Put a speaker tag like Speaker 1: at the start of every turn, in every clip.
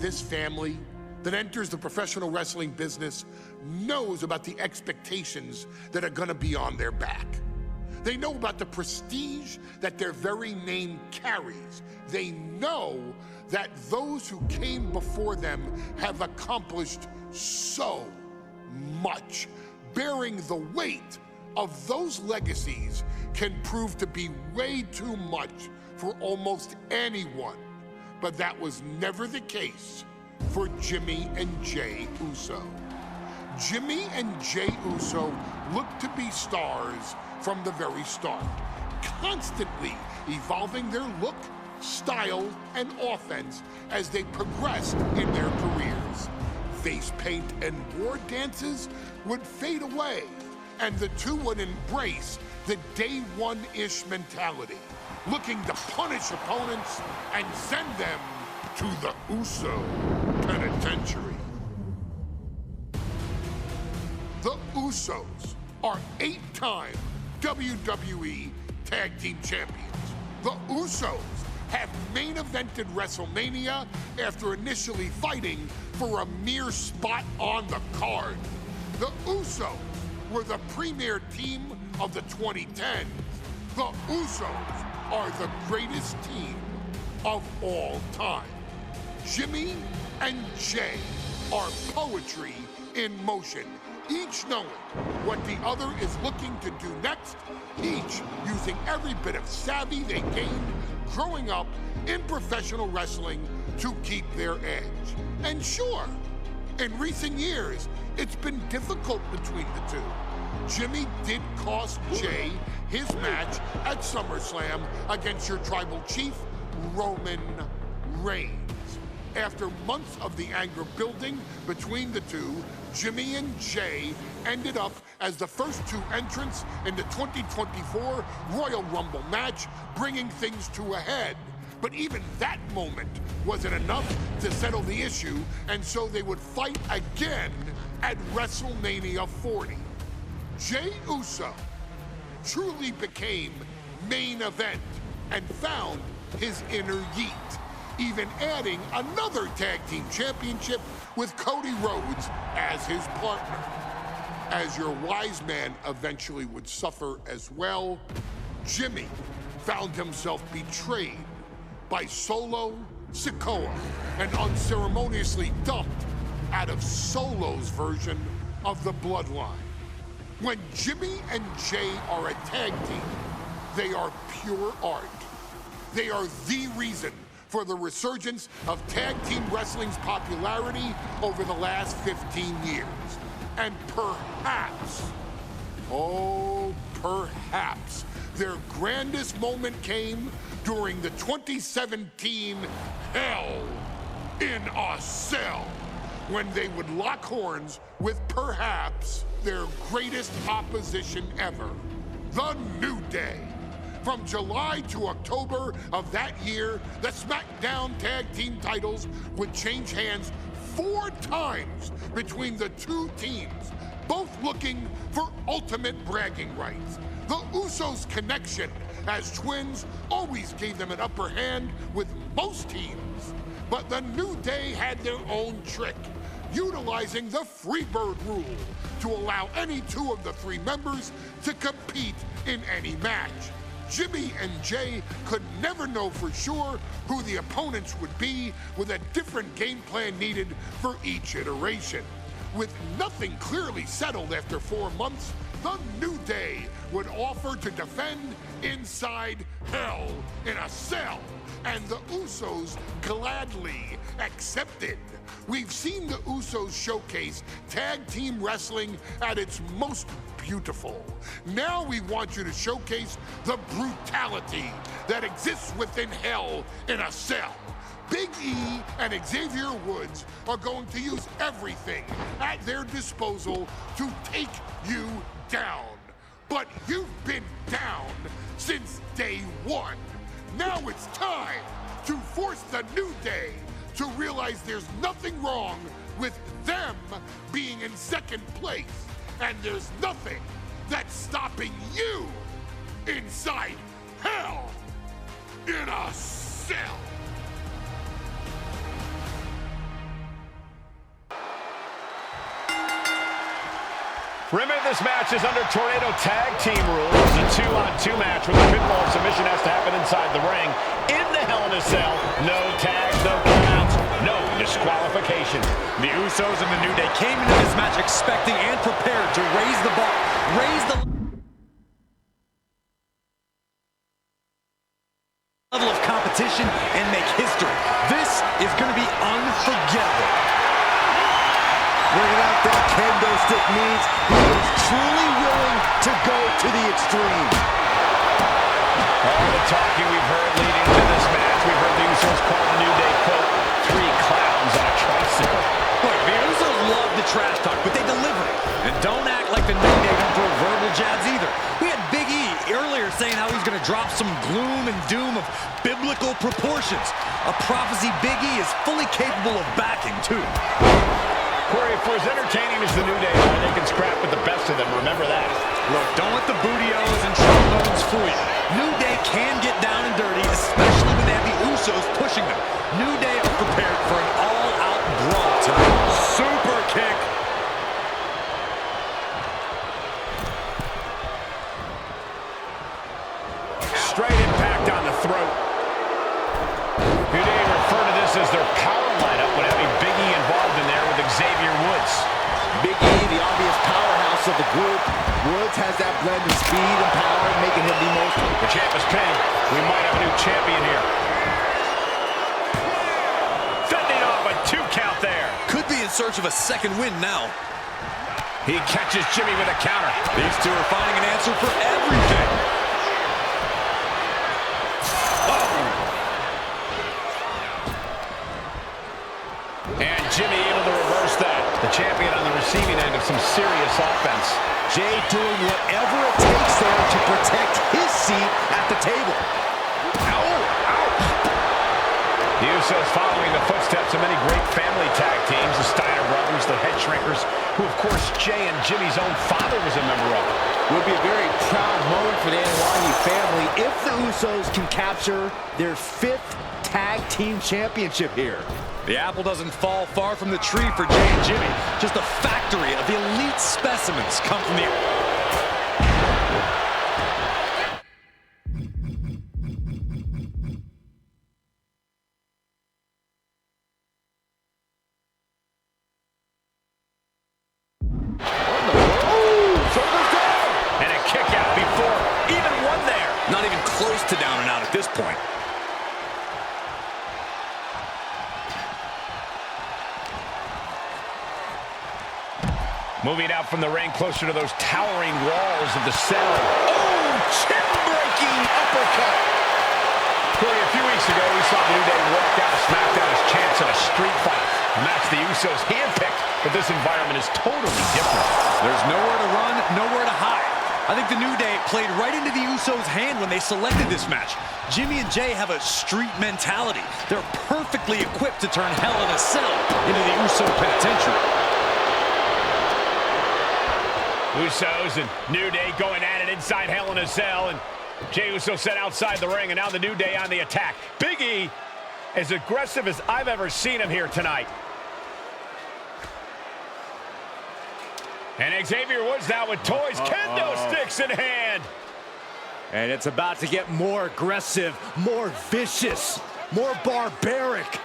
Speaker 1: this family that enters the professional wrestling business knows about the expectations that are gonna be on their back. They know about the prestige that their very name carries. They know that those who came before them have accomplished so much. Bearing the weight of those legacies can prove to be way too much for almost anyone. But that was never the case for Jimmy and Jey Uso. Jimmy and Jey Uso looked to be stars from the very start, constantly evolving their look, style, and offense as they progressed in their careers. Face paint and war dances would fade away, and the two would embrace the day one-ish mentality, looking to punish opponents and send them to the Uso penitentiary. The Usos are 8-time WWE Tag Team Champions. The Usos have main evented WrestleMania after initially fighting for a mere spot on the card. The Usos were the premier team of the 2010s. The Usos are the greatest team of all time. Jimmy and Jey are poetry in motion, each knowing what the other is looking to do next, each using every bit of savvy they gained growing up in professional wrestling to keep their edge. And sure, in recent years, it's been difficult between the two. Jimmy did cost Jey his match at SummerSlam against your tribal chief, Roman Reigns. After months of the anger building between the two, Jimmy and Jey ended up as the first two entrants in the 2024 Royal Rumble match, bringing things to a head. But even that moment wasn't enough to settle the issue, and so they would fight again at WrestleMania 40. Jey Uso truly became main event and found his inner yeet, even adding another tag team championship with Cody Rhodes as his partner. As your wise man eventually would suffer as well, Jimmy found himself betrayed by Solo Sikoa and unceremoniously dumped out of Solo's version of the Bloodline. When Jimmy and Jey are a tag team, they are pure art. They are the reason for the resurgence of tag team wrestling's popularity over the last 15 years. And perhaps, oh, perhaps, their grandest moment came during the 2017 Hell in a Cell, when they would lock horns with perhaps their greatest opposition ever, The New Day. From July to October of that year, the SmackDown Tag Team titles would change hands 4 times between the two teams, both looking for ultimate bragging rights. The Usos' connection as twins always gave them an upper hand with most teams, but the New Day had their own trick, utilizing the Freebird rule to allow any 2 of the 3 members to compete in any match. Jimmy and Jey could never know for sure who the opponents would be, with a different game plan needed for each iteration. With nothing clearly settled after 4 months, the New Day would offer to defend inside Hell in a Cell, and the Usos gladly accepted. We've seen the Usos showcase tag team wrestling at its most beautiful. Now we want you to showcase the brutality that exists within Hell in a Cell. Big E and Xavier Woods are going to use everything at their disposal to take you down. But you've been down since day one. Now it's time to force the New Day to realize there's nothing wrong with them being in second place, and there's nothing that's stopping you inside Hell in a Cell.
Speaker 2: Remember, this match is under Tornado Tag Team rules. It's a 2-on-2 match where the pinfall or submission has to happen inside the ring. In the Hell in a Cell, no tags, no countouts, no disqualifications.
Speaker 3: The Usos and the New Day came into this match expecting and prepared to raise the bar, raise the level of competition and make history. This is going to be unforgettable.
Speaker 4: Bringing out that kendo stick means he is truly willing to go to the extreme.
Speaker 2: All the talking we've heard leading to this match, we've heard the Usos call the New Day, quote, 3 clowns on a tricycle.
Speaker 3: Look, the Usos love the trash talk, but they deliver it. And don't act like the New Day don't throw verbal jabs either. We had Big E earlier saying how he's going to drop some gloom and doom of biblical proportions. A prophecy Big E is fully capable of backing, too.
Speaker 2: Corey, for as entertaining as the New Day are, they can scrap with the best of them. Remember that.
Speaker 3: Look, don't let the booty-os and trombones fool you. New Day can get down and dirty, especially when they have the Usos pushing them. New Day are prepared for an all-out brawl tonight. Super kick.
Speaker 2: Straight impact on the throat. New Day refer to this as their power lineup when having Big E involved in there with Xavier Woods.
Speaker 4: Big E, the obvious powerhouse of the group. Woods has that blend of speed and power, making him the most.
Speaker 2: The champ is pinned. We might have a new champion here. Fending off a 2 count there.
Speaker 3: Could be in search of a second win now.
Speaker 2: He catches Jimmy with a counter.
Speaker 3: These two are finding an answer for everything.
Speaker 2: And Jimmy able to reverse that. The champion on the receiving end of some serious offense.
Speaker 4: Jay doing whatever it takes there to protect his seat at the table.
Speaker 2: The Usos following the footsteps of many great family tag teams, the Steiner brothers, the Head Shrinkers, who of course Jay and Jimmy's own father was a member of.
Speaker 4: Would be a very proud moment for the Anoa'i family if the Usos can capture their 5th tag team championship here.
Speaker 3: The apple doesn't fall far from the tree for Jay and Jimmy. Just a factory of elite specimens come from the...
Speaker 2: And a kick out before even one there.
Speaker 3: Not even close to down and out at this point.
Speaker 2: Moving out from the ring closer to those towering walls of the cell. Oh, chin-breaking uppercut. Corey, a few weeks ago, we saw New Day walk out of SmackDown as champs in a street fight. A match the Usos handpicked, but this environment is totally different.
Speaker 3: There's nowhere to run, nowhere to hide. I think the New Day played right into the Usos' hand when they selected this match. Jimmy and Jay have a street mentality. They're perfectly equipped to turn Hell in a Cell into the Uso penitentiary.
Speaker 2: Usos and New Day going at it inside Hell in a Cell, and Jey Uso set outside the ring, and now the New Day on the attack. Big E, as aggressive as I've ever seen him here tonight. And Xavier Woods now with toys, kendo sticks in hand.
Speaker 4: And it's about to get more aggressive, more vicious, more barbaric.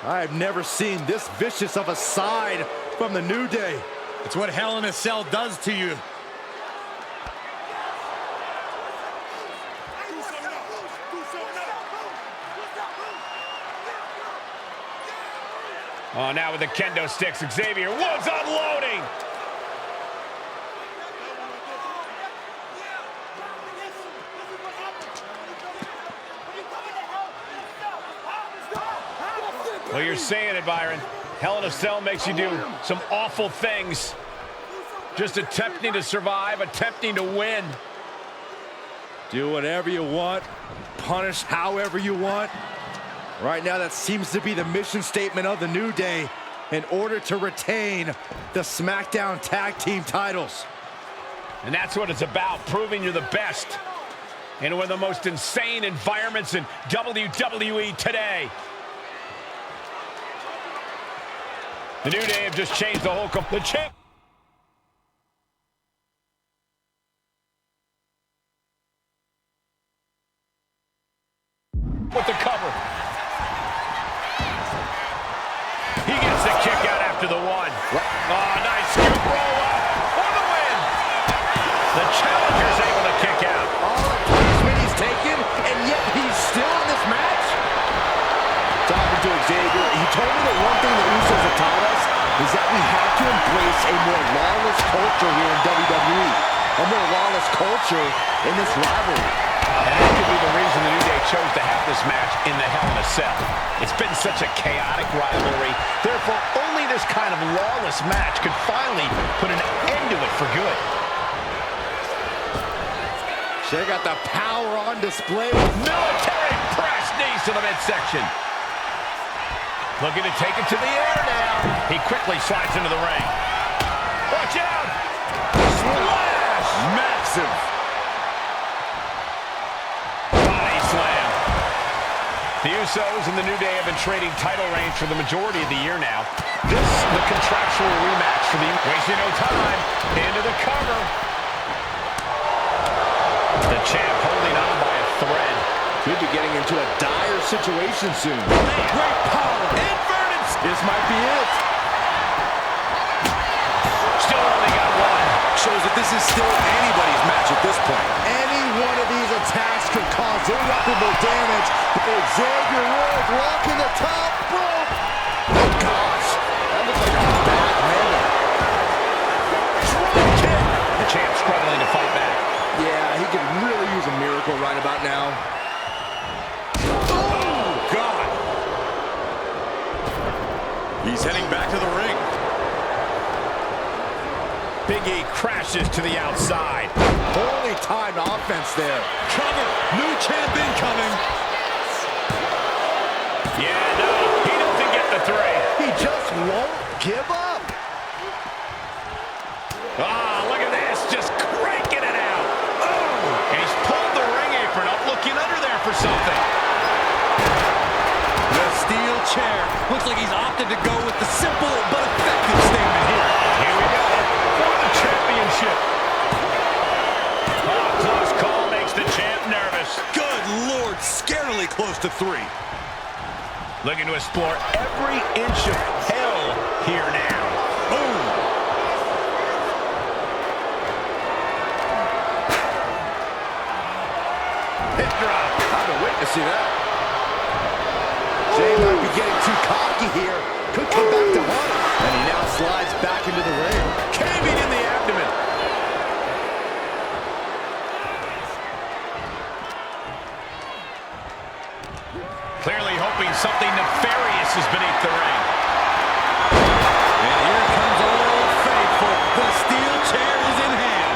Speaker 4: I've never seen this vicious of a side from the New Day.
Speaker 3: It's what Hell in a Cell does to you.
Speaker 2: Oh, now with the kendo sticks, Xavier Woods unloading. Well, you're saying it, Byron. Hell in a Cell makes you do some awful things. Just attempting to survive, attempting to win.
Speaker 4: Do whatever you want, punish however you want. Right now, that seems to be the mission statement of the New Day in order to retain the SmackDown Tag Team titles.
Speaker 2: And that's what it's about, proving you're the best in one of the most insane environments in WWE today. The New Day have just changed the whole the champ. With the cover. He gets the kick out after the one. Oh, nice scoop roll up for the win. The challenger's able to kick out.
Speaker 4: All the punishment he's taken, and yet he's still in this match. Talking to Xavier, he told me that one thing the Usos have taught us is that we have to embrace a more lawless culture here in WWE. A more lawless culture in this rivalry.
Speaker 2: And that could be the reason the New Day chose to have this match in the Hell in a Cell. It's been such a chaotic rivalry. Therefore, only this kind of lawless match could finally put an end to it for good.
Speaker 4: Check out the power on display.
Speaker 2: Military press knees to the midsection. Looking to take it to the air now. He quickly slides into the ring. Watch out! Slash!
Speaker 4: Massive.
Speaker 2: Body slam. The Usos and the New Day have been trading title reigns for the majority of the year now. This, the contractual rematch for the... Wasting no time. Into the cover. The champ holding on by a thread.
Speaker 4: Could be getting into a dire situation soon. Great power.
Speaker 2: Inverted.
Speaker 4: This might be it.
Speaker 2: Still only got one.
Speaker 4: Shows that this is still anybody's match at this point. Any one of these attacks could cause irreparable damage. Xavier Woods rocking the top rope. Oh gosh, that looks like a bad landing.
Speaker 2: The champ struggling to fight back.
Speaker 4: Yeah, he could really use a miracle right about now.
Speaker 2: Oh God!
Speaker 3: He's heading back to the ring.
Speaker 2: Big E crashes to the outside.
Speaker 4: Holy timed offense there.
Speaker 3: Cover. New champ incoming.
Speaker 2: Yeah, no, he doesn't get the three.
Speaker 4: He just won't give up.
Speaker 2: Ah, look at this, just cranking it out. Oh, and he's pulled the ring apron up, looking under there for something.
Speaker 3: The steel chair. Looks like he's opted to go with the simple but effective statement here.
Speaker 2: Here we go, for the championship. Oh, close call makes the champ nervous.
Speaker 3: Good Lord, scarily close to 3.
Speaker 2: Looking to explore every inch of hell here now. Boom. Hip drop.
Speaker 4: I've been waiting to see that. Jay might be getting too cocky here. Could come back to haunt him. And he now slides back into the ring.
Speaker 2: Caving in the abdomen. Clearly hoping something nefarious is beneath the ring.
Speaker 3: And here comes Old Faithful. The steel chair is in hand.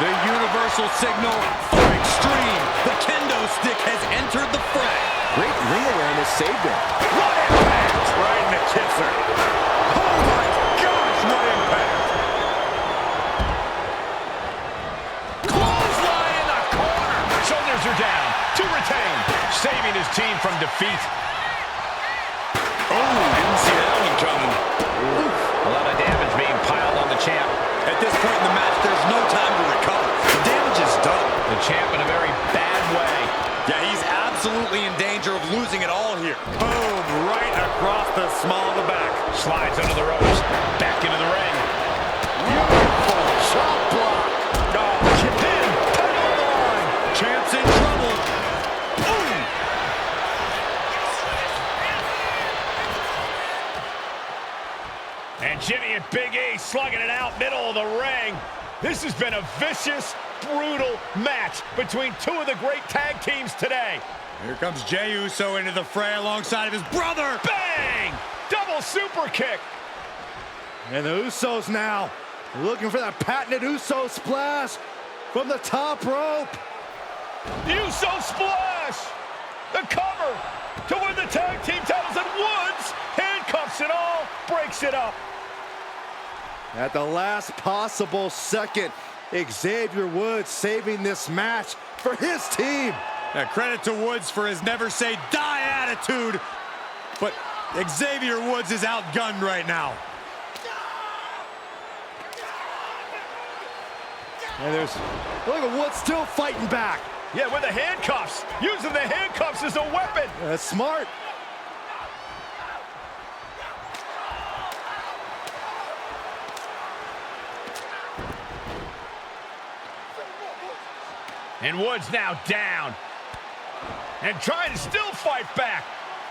Speaker 3: The universal signal for extreme. The kendo stick has entered the fray.
Speaker 4: Great ring awareness saved him.
Speaker 2: What impact!
Speaker 3: Right in the kisser.
Speaker 2: Oh my gosh, what impact! Clothesline in the corner. Shoulders are down to retain, saving his team from defeat.
Speaker 3: Oh, didn't see that one coming.
Speaker 2: A lot of damage being piled on the champ.
Speaker 3: At this point in the match, there's no time to recover. The damage is done.
Speaker 2: The champ in a very bad way.
Speaker 3: Yeah, he's absolutely in danger of losing it all here. Boom, right across the small of the back.
Speaker 2: Slides under the ropes, back into the ring.
Speaker 4: Beautiful chop block.
Speaker 2: Oh, kicked in, title on the line.
Speaker 3: Champ's in trouble.
Speaker 2: Boom. And Jimmy and Big E slugging it out middle of the ring. This has been a vicious, brutal match between two of the great tag teams today.
Speaker 3: Here comes Jey Uso into the fray alongside of his brother.
Speaker 2: Bang! Double super kick.
Speaker 4: And the Usos now looking for that patented Uso splash from the top rope.
Speaker 2: Uso splash! The cover to win the tag team titles, and Woods handcuffs it all, breaks it up.
Speaker 4: At the last possible second, Xavier Woods saving this match for his team.
Speaker 3: Credit to Woods for his never say die attitude, but Xavier Woods is outgunned right now.
Speaker 4: And look at Woods still fighting back.
Speaker 2: Yeah, with the handcuffs. Using the handcuffs as a weapon.
Speaker 4: That's smart.
Speaker 2: And Woods now down. And trying to still fight back.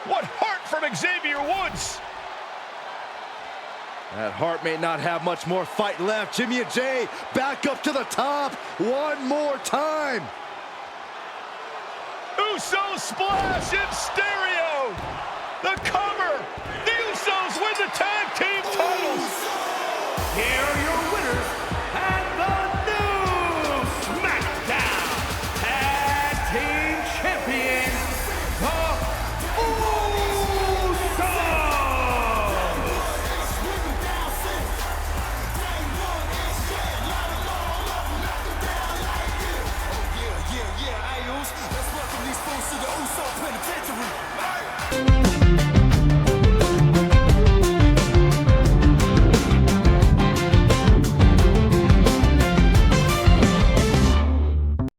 Speaker 2: What heart from Xavier Woods.
Speaker 4: That heart may not have much more fight left. Jimmy and Jay back up to the top one more time.
Speaker 2: Uso splash in stereo. The cover. The Usos win the tag team titles.
Speaker 5: Here are your winners and the new SmackDown Tag Team Champions, the Usos!
Speaker 6: Yeah, let's welcome these fools to the Uso Penitentiary.